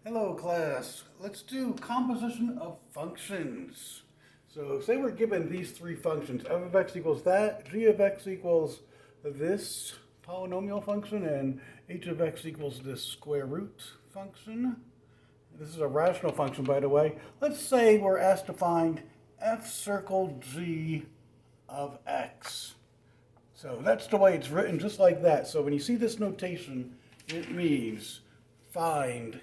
Hello class, let's do composition of functions. So say we're given these three functions, f of x equals that, g of x equals this polynomial function, and h of x equals this square root function. This is a rational function, by the way. Let's say we're asked to find f circle g of x. So that's the way it's written, just like that. So when you see this notation, it means find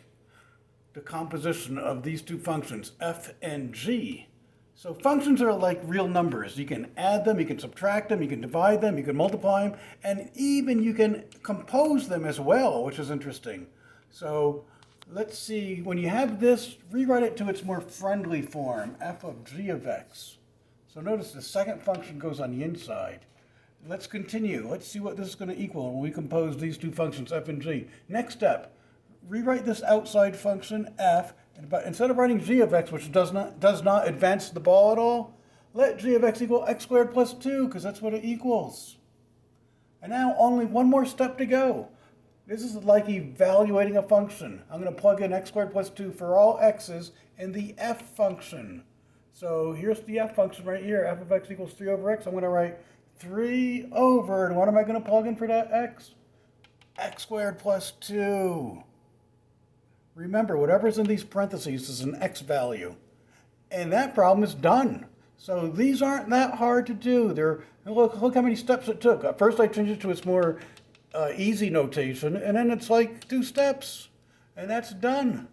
the composition of these two functions, f and g. So functions are like real numbers. You can add them, you can subtract them, you can divide them, you can multiply them, and even you can compose them as well, which is interesting. So let's see, when you have this, rewrite it to its more friendly form, f of g of x. So notice the second function goes on the inside. Let's continue. Let's see what this is going to equal when we compose these two functions, f and g. Next step, rewrite this outside function f, but instead of writing g of x, which does not advance the ball at all, let g of x equal x squared plus 2, because that's what it equals. And now only one more step to go. This is like evaluating a function. I'm going to plug in x squared plus 2 for all x's in the f function. So here's the f function right here, f of x equals 3 over x. I'm going to write 3 over, and what am I going to plug in for that x? X squared plus 2. Remember, whatever's in these parentheses is an x value. And that problem is done. So these aren't that hard to do. Look how many steps it took. At first I changed it to its more easy notation, and then it's like 2 steps. And that's done.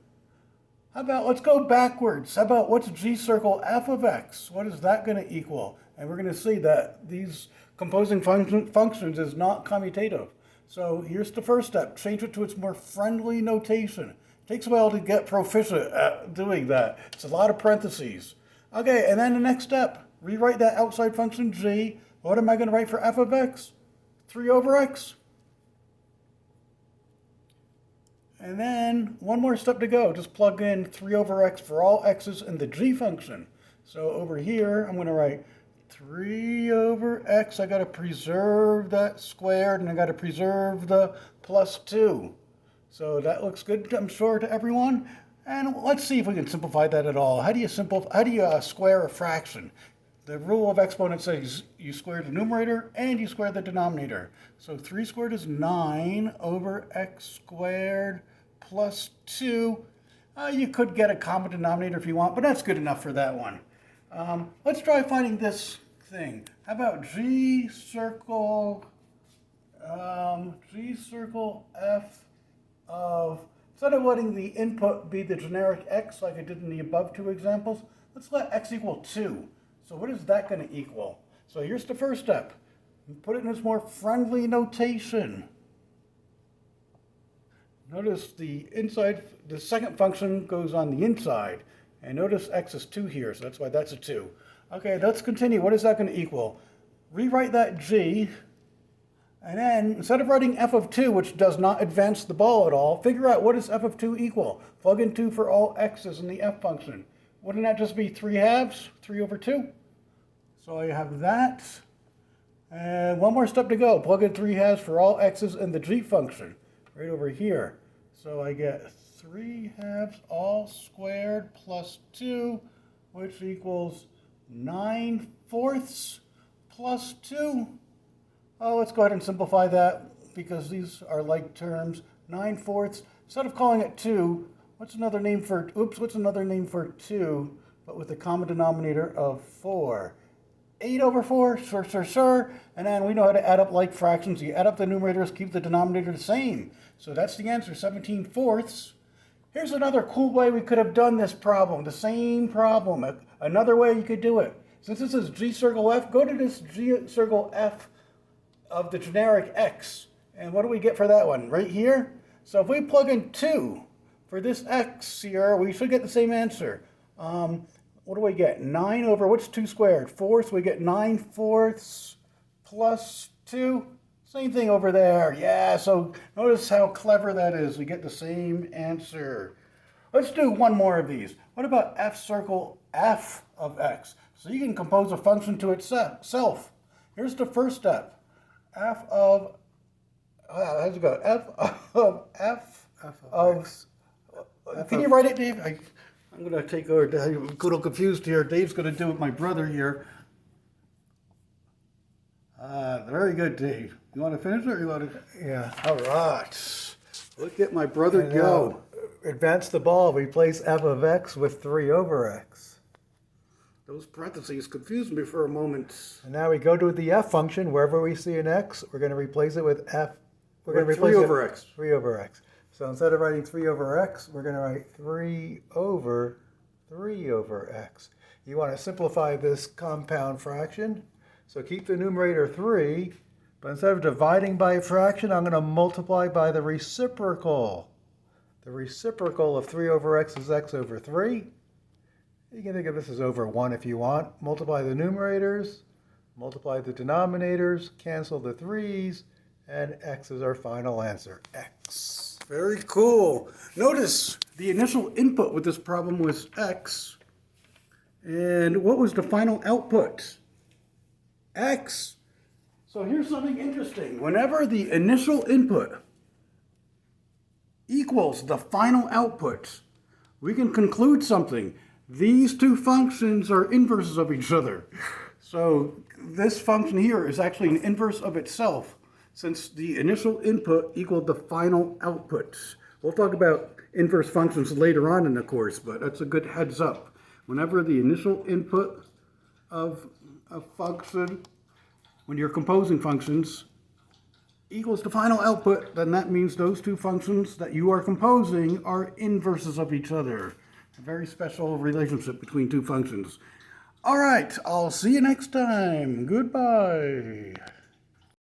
How about, let's go backwards. How about, what's g circle f of x? What is that going to equal? And we're going to see that these composing functions is not commutative. So here's the first step. Change it to its more friendly notation. Takes a while to get proficient at doing that. It's a lot of parentheses. Okay, and then the next step, rewrite that outside function g. What am I going to write for f of x? 3 over x. And then one more step to go. Just plug in 3 over x for all x's in the g function. So over here, I'm going to write 3 over x. I got to preserve that squared, and I got to preserve the plus 2. So that looks good, I'm sure, to everyone. And let's see if we can simplify that at all. How do you square a fraction? The rule of exponents says you square the numerator and you square the denominator. So 3 squared is 9 over x squared plus 2. You could get a common denominator if you want, but that's good enough for that one. Let's try finding this thing. How about g circle f of, instead of letting the input be the generic x like I did in the above two examples, let's let x equal 2. So what is that going to equal? So here's the first step. Put it in its more friendly notation. Notice the second function goes on the inside. And notice x is 2 here, so that's why that's a 2. Okay, let's continue. What is that going to equal? Rewrite that g. And then, instead of writing f of 2, which does not advance the ball at all, figure out what does f of 2 equal. Plug in 2 for all x's in the f function. Wouldn't that just be 3 halves? 3 over 2? So I have that. And one more step to go. Plug in 3 halves for all x's in the g function. Right over here. So I get 3 halves all squared plus 2, which equals 9 fourths plus 2. Oh, let's go ahead and simplify that because these are like terms. 9 fourths. Instead of calling it 2, what's another name for 2, but with a common denominator of 4? 8 over 4, sure. And then we know how to add up like fractions. You add up the numerators, keep the denominator the same. So that's the answer, 17 fourths. Here's another cool way we could have done this problem, the same problem. Another way you could do it. Since this is g circle f, go to this g circle f of the generic x. And what do we get for that one? Right here? So if we plug in 2 for this x here, we should get the same answer. What do we get? 9 over, what's 2 squared? 4, so we get 9 fourths plus 2. Same thing over there. Yeah, so notice how clever that is. We get the same answer. Let's do one more of these. What about f circle f of x? So you can compose a function to itself. Here's the first step. F of, how's it go? F of F of x. Can you write it, Dave? I'm going to take over. I'm a little confused here. Dave's going to do it with my brother here. Very good, Dave. You want to finish it or you want to? Yeah. All right. Look at my brother And go. now, advance the ball. Replace f of x with 3 over x. Those parentheses confused me for a moment. And now we go to the f function. Wherever we see an x, we're going to replace it with f. We're going to With 3 replace over it, x. 3 over x. So instead of writing 3 over x, we're going to write 3 over 3 over x. You want to simplify this compound fraction. So keep the numerator 3, but instead of dividing by a fraction, I'm going to multiply by the reciprocal. The reciprocal of 3 over x is x over 3. You can think of this as over 1 if you want. Multiply the numerators, multiply the denominators, cancel the 3's, and x is our final answer, x. Very cool. Notice the initial input with this problem was x. And what was the final output? X. So here's something interesting. Whenever the initial input equals the final output, we can conclude something. These two functions are inverses of each other. So this function here is actually an inverse of itself, since the initial input equaled the final output. We'll talk about inverse functions later on in the course, but that's a good heads up. Whenever the initial input of a function, when you're composing functions, equals the final output, then that means those two functions that you are composing are inverses of each other. A very special relationship between two functions. All right, I'll see you next time. Goodbye.